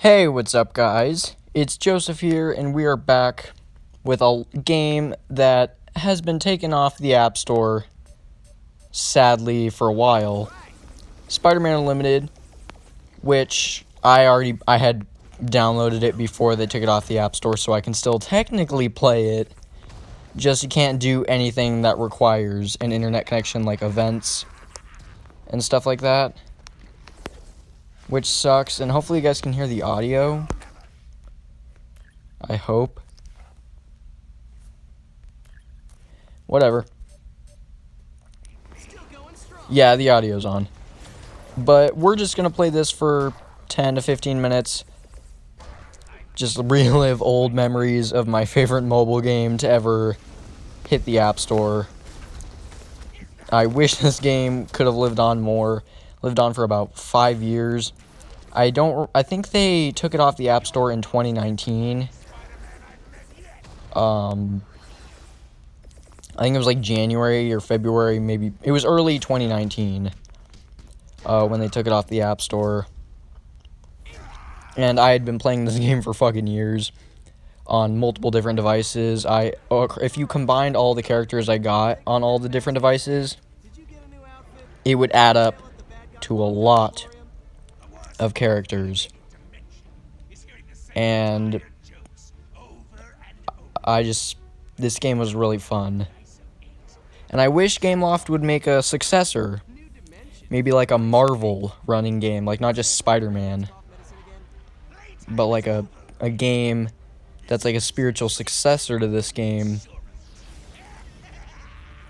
Hey, what's up, guys? It's Joseph here, and we are back with a game that has been taken off the App Store, sadly, for a while. Spider-Man Unlimited, which I had downloaded it before they took it off the App Store, so I can still technically play it. Just you can't do anything that requires an internet connection, like events and stuff like that, which sucks. And hopefully you guys can hear the audio. I hope. Whatever. Yeah, the audio's on. But we're just going to play this for 10 to 15 minutes. Just relive old memories of my favorite mobile game to ever hit the App Store. I wish this game could have lived on more. Lived on for about 5 years. I think they took it off the App Store in 2019. I think it was like January or February, maybe. It was early 2019 when they took it off the App Store. And I had been playing this game for fucking years on multiple different devices. If you combined all the characters I got on all the different devices, it would add up to a lot of characters. And this game was really fun. And I wish Gameloft would make a successor. Maybe like a Marvel running game, like not just Spider-Man, but like a game that's like a spiritual successor to this game,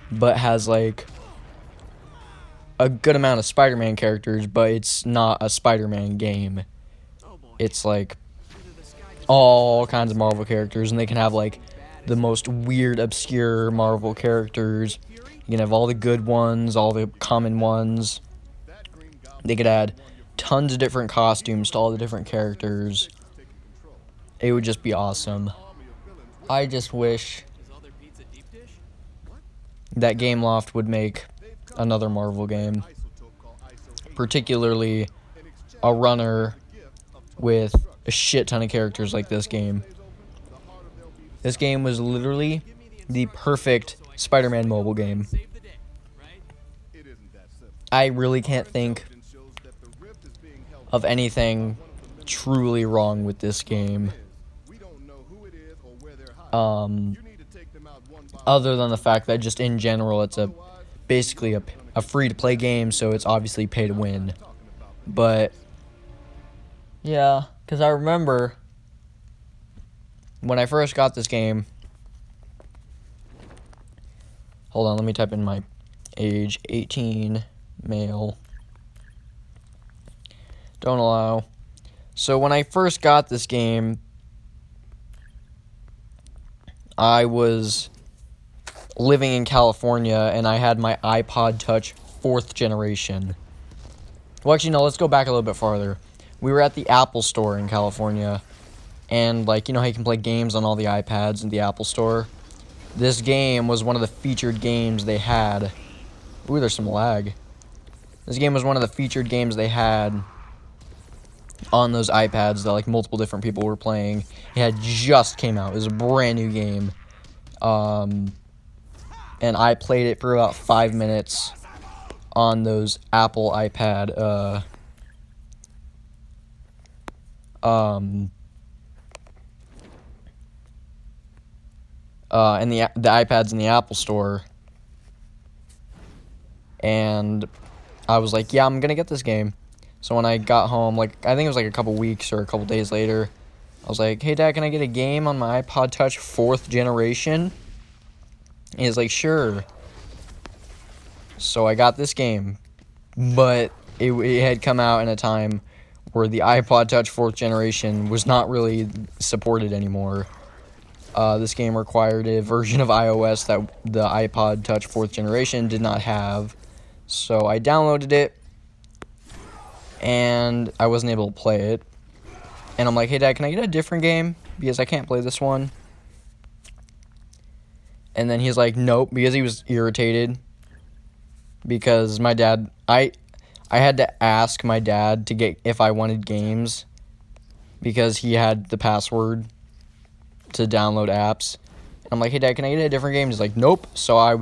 but has like a good amount of Spider-Man characters, but it's not a Spider-Man game. It's like all kinds of Marvel characters, and they can have like the most weird, obscure Marvel characters. You can have all the good ones, all the common ones. They could add tons of different costumes to all the different characters. It would just be awesome. I just wish that Gameloft would make another Marvel game. Particularly a runner with a shit ton of characters like this game. This game was literally the perfect Spider-Man mobile game. I really can't think of anything truly wrong with this game. Other than the fact that just in general it's basically a free-to-play game, so it's obviously pay to win. But yeah, because I remember when I first got this game. Hold on, let me type in my age. 18, male. Don't allow. So when I first got this game, I was living in California, and I had my iPod Touch 4th generation. Well, actually, no, let's go back a little bit farther. We were at the Apple Store in California, and, like, you know how you can play games on all the iPads in the Apple Store? This game was one of the featured games they had. Ooh, there's some lag. This game was one of the featured games they had on those iPads that, like, multiple different people were playing. It had just came out. It was a brand new game. And I played it for about 5 minutes on those Apple iPad, and the iPads in the Apple Store. And I was like, yeah, I'm gonna get this game. So when I got home, like, I think it was like a couple weeks or a couple days later, I was like, hey, Dad, can I get a game on my iPod Touch 4th generation? And he's like, sure. So I got this game, but it had come out in a time where the iPod Touch 4th generation was not really supported anymore. This game required a version of iOS that the iPod Touch 4th generation did not have. So I downloaded it, and I wasn't able to play it. And I'm like, hey, Dad, can I get a different game? Because I can't play this one. And then he's like, nope, because he was irritated. Because my dad, I had to ask my dad to get if I wanted games. because he had the password to download apps. I'm like, hey Dad, can I get a different game? He's like, nope. So I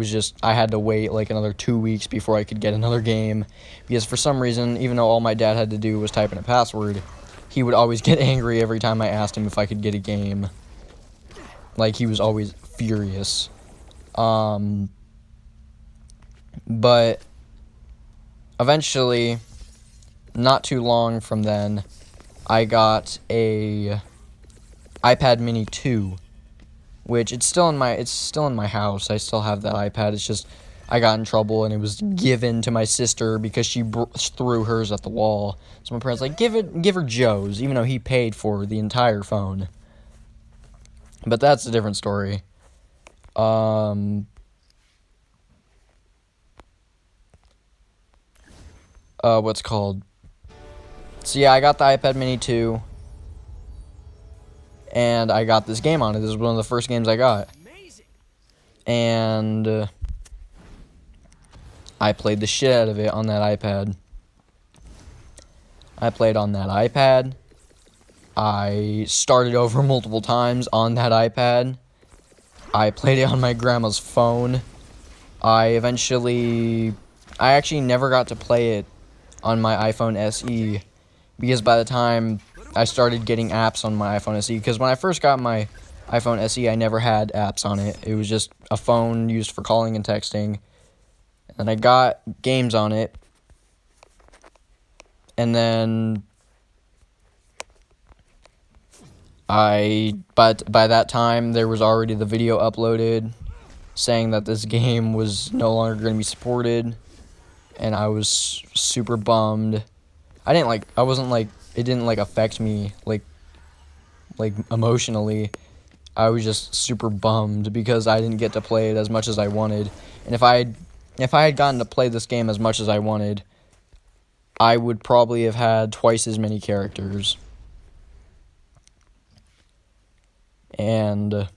had to wait like another 2 weeks before I could get another game, because for some reason, even though all my dad had to do was type in a password, he would always get angry every time I asked him if I could get a game. Like, he was always furious. But eventually, not too long from then, I got a iPad Mini 2, which it's still in my house. I still have that iPad. It's just I got in trouble and it was given to my sister because she threw hers at the wall. So my parents like, give her Joe's, even though he paid for the entire phone. But that's a different story. What's called? So yeah, I got the iPad Mini 2, and I got this game on it. This is one of the first games I got. And I played the shit out of it on that iPad. I played on that iPad. I started over multiple times on that iPad. I played it on my grandma's phone. I actually never got to play it on my iPhone SE, because by the time I started getting apps on my iPhone SE, because when I first got my iPhone SE, I never had apps on it. It was just a phone used for calling and texting. And I got games on it. And then but by that time, there was already the video uploaded saying that this game was no longer going to be supported. And I was super bummed. It didn't affect me like emotionally. I was just super bummed because I didn't get to play it as much as I wanted. And if I had gotten to play this game as much as I wanted, I would probably have had twice as many characters. And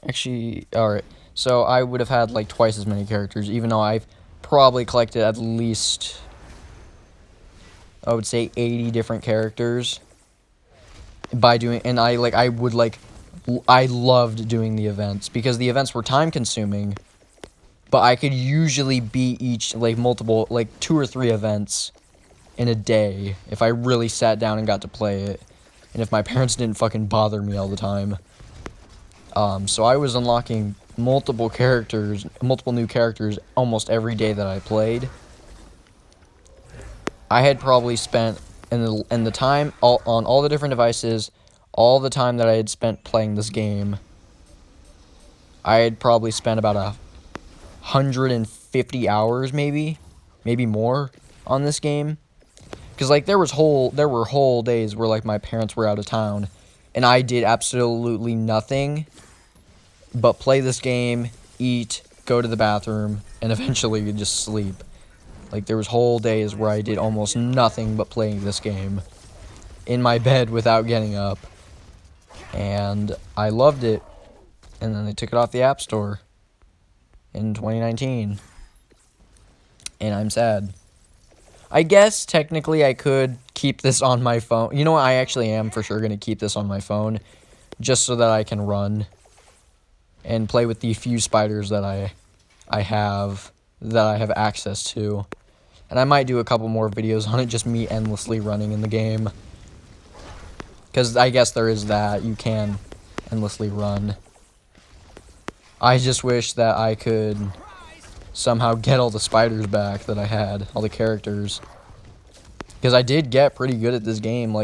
actually, alright. So I would have had like twice as many characters, even though I've probably collected at least, I would say, 80 different characters by doing, and I loved doing the events because the events were time consuming, but I could usually beat each, multiple, 2 or 3 events in a day if I really sat down and got to play it, and if my parents didn't fucking bother me all the time. So I was unlocking multiple new characters almost every day that I played. I had probably spent in the time on all the different devices, all the time that I had spent playing this game, I had probably spent about 150 hours, maybe more, on this game. Because there were whole days where my parents were out of town, and I did absolutely nothing but play this game, eat, go to the bathroom, and eventually just sleep. There was whole days where I did almost nothing but playing this game in my bed without getting up. And I loved it. And then they took it off the App Store in 2019. And I'm sad. I guess technically I could keep this on my phone. You know what? I actually am for sure going to keep this on my phone just so that I can run and play with the few spiders that I have access to. And I might do a couple more videos on it, just me endlessly running in the game. Because I guess there is that. You can endlessly run. I just wish that I could somehow get all the spiders back that I had, all the characters. Because I did get pretty good at this game.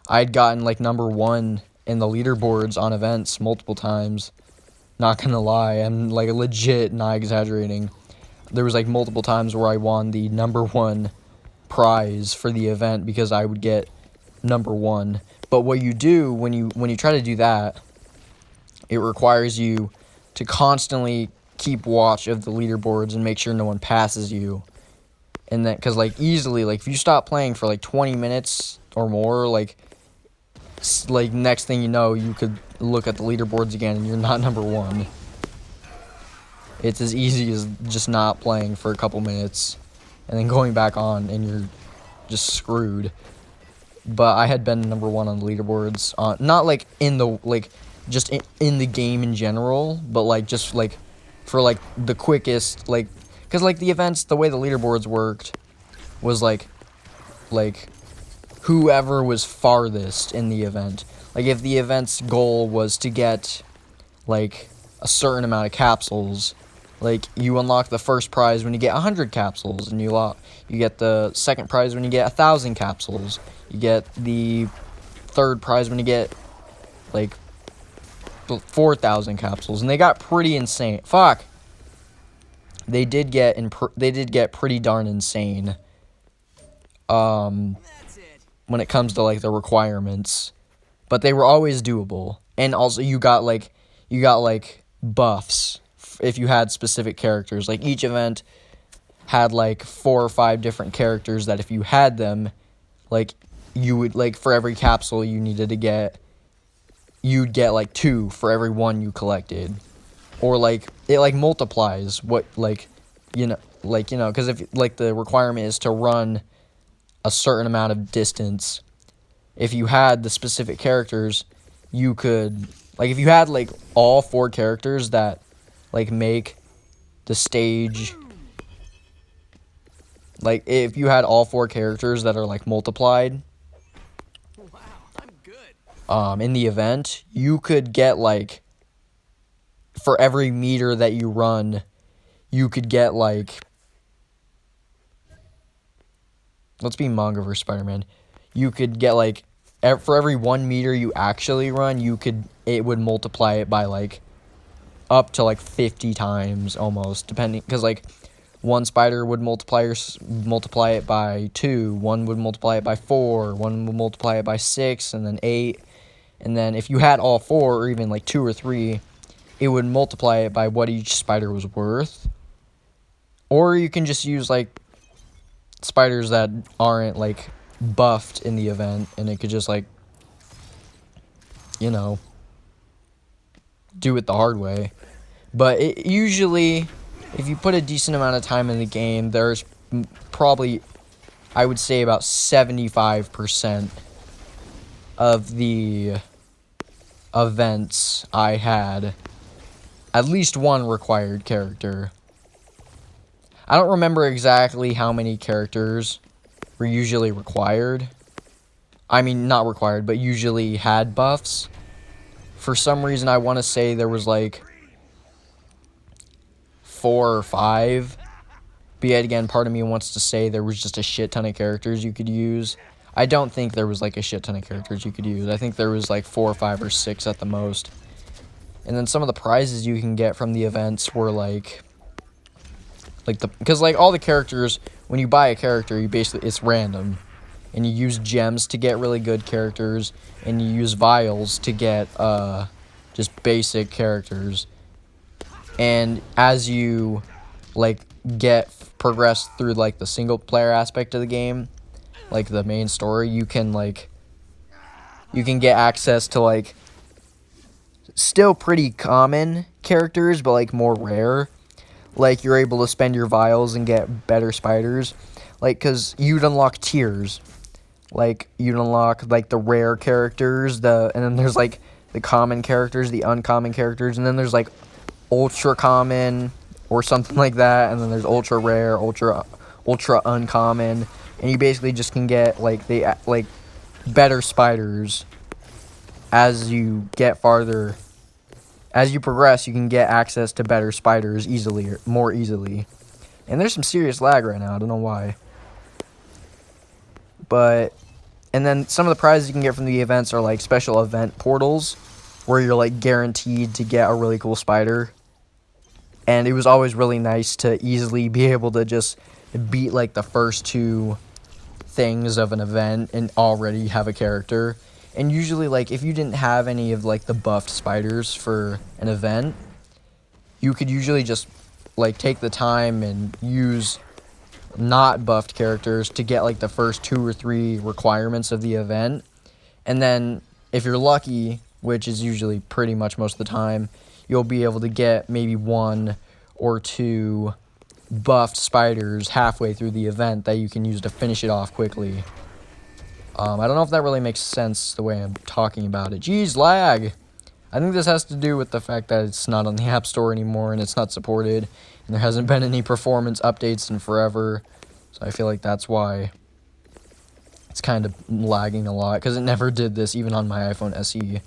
I'd gotten, number 1 in the leaderboards on events multiple times. Not gonna lie, I'm, legit not exaggerating. There was, multiple times where I won the number 1 prize for the event because I would get number 1. But what you do when you try to do that, it requires you to constantly keep watch of the leaderboards and make sure no one passes you. And that, because, easily, if you stop playing for, 20 minutes or more, next thing you know, you could look at the leaderboards again and you're not number 1. It's as easy as just not playing for a couple minutes. and then going back on, and you're just screwed. But I had been number 1 on the leaderboards, not like in the just in the game in general, but like just like for like the quickest, like because like the events, the way the leaderboards worked was like whoever was farthest in the event. Like if the event's goal was to get like a certain amount of capsules, like you unlock the first prize when you get 100 capsules, and you get the second prize when you get 1,000 capsules. You get the third prize when you get like 4,000 capsules, and they got pretty insane. Fuck. They did get pretty darn insane. When it comes to like the requirements, but they were always doable. And also you got like buffs if you had specific characters. Like each event had like 4 or 5 different characters that if you had them, like you would, like for every capsule you needed to get, you'd get like 2 for every 1 you collected. Or like it like multiplies what because if like the requirement is to run a certain amount of distance, if you had the specific characters, you could, like if you had like all 4 characters that like make the stage, like if you had all 4 characters that are like multiplied in the event, you could get like, for every meter that you run, you could get like, let's be manga versus Spider-Man, you could get like, for every 1 meter you actually run, it would multiply it by like up to like 50 times almost, depending, because like one spider would multiply it by 2, one would multiply it by 4, one would multiply it by 6, and then 8, and then if you had all 4, or even like 2 or 3, it would multiply it by what each spider was worth. Or you can just use like spiders that aren't like buffed in the event, and it could just like, do it the hard way. But it usually, if you put a decent amount of time in the game, there's probably, I would say about 75% of the events I had at least 1 required character. I don't remember exactly how many characters were usually required. I mean, not required, but usually had buffs. For some reason, I want to say there was like 4 or 5. But yet again, part of me wants to say there was just a shit ton of characters you could use. I don't think there was like a shit ton of characters you could use. I think there was like 4 or 5 or 6 at the most. And then some of the prizes you can get from the events were because like all the characters, when you buy a character, it's random, and you use gems to get really good characters, and you use vials to get just basic characters. And as you like progress through like the single player aspect of the game, like the main story, you can get access to like still pretty common characters, but like more rare. Like you're able to spend your vials and get better spiders, like because you'd unlock tiers. Like you'd unlock like the rare characters, and then there's like the common characters, the uncommon characters, and then there's like ultra common or something like that, and then there's ultra rare, ultra uncommon, and you basically just can get like better spiders as you get farther. As you progress, you can get access to better spiders more easily. And there's some serious lag right now, I don't know why. And then some of the prizes you can get from the events are like special event portals, where you're like guaranteed to get a really cool spider. And it was always really nice to easily be able to just beat like the first 2 things of an event and already have a character. And usually, like, if you didn't have any of, like, the buffed spiders for an event, you could usually just, like, take the time and use not buffed characters to get, like, the first 2 or 3 requirements of the event. And then, if you're lucky, which is usually pretty much most of the time, you'll be able to get maybe 1 or 2 buffed spiders halfway through the event that you can use to finish it off quickly. I don't know if that really makes sense the way I'm talking about it. Jeez, lag! I think this has to do with the fact that it's not on the App Store anymore and it's not supported, and there hasn't been any performance updates in forever, so I feel like that's why it's kind of lagging a lot, because it never did this, even on my iPhone SE.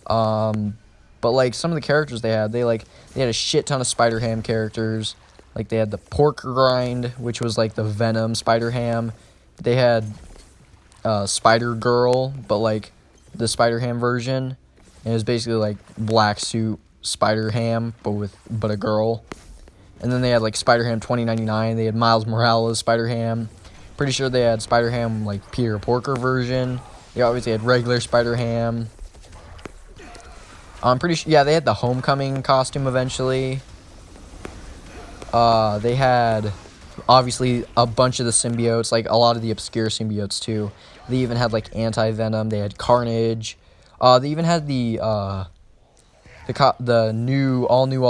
But, like, some of the characters they had a shit ton of Spider-Ham characters. Like, they had the Pork Grind, which was, like, the Venom Spider-Ham. They had Spider-Girl, but, like, the Spider-Ham version. And it was basically, like, black suit Spider-Ham, but a girl. And then they had, like, Spider-Ham 2099. They had Miles Morales Spider-Ham. Pretty sure they had Spider-Ham, like, Peter Porker version. They obviously had regular Spider-Ham. I'm pretty sure, yeah, they had the Homecoming costume eventually. They had, obviously, a bunch of the symbiotes, like, a lot of the obscure symbiotes, too. They even had, like, Anti-Venom. They had Carnage. They even had the all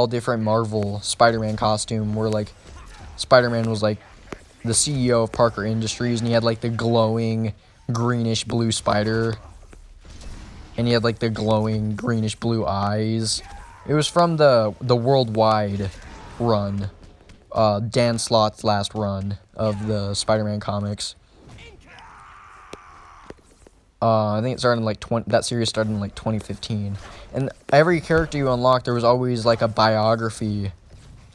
different Marvel Spider-Man costume, where, like, Spider-Man was, like, the CEO of Parker Industries, and he had, like, the glowing greenish-blue spider. And he had, like, the glowing greenish-blue eyes. It was from the worldwide run. Dan Slott's last run of the Spider-Man comics. I think it started in, like, that series started in, like, 2015. And every character you unlocked, there was always, like, a biography,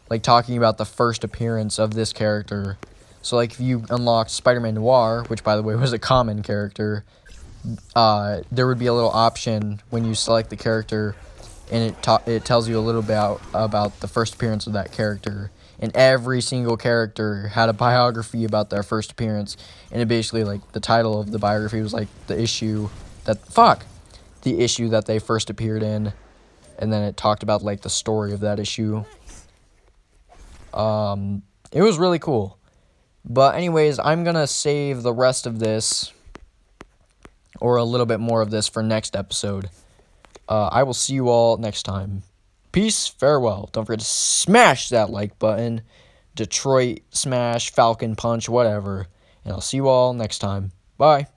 like, talking about the first appearance of this character. So, like, if you unlocked Spider-Man Noir, which, by the way, was a common character, there would be a little option when you select the character, and it tells you a little bit about the first appearance of that character. And every single character had a biography about their first appearance, and it basically, like, the title of the biography was, like, the issue that they first appeared in, and then it talked about, like, the story of that issue. It was really cool. But anyways, I'm gonna save the rest of this, or a little bit more of this, for next episode. I will see you all next time. Peace, farewell. Don't forget to smash that like button. Detroit smash, Falcon punch, whatever. And I'll see you all next time. Bye.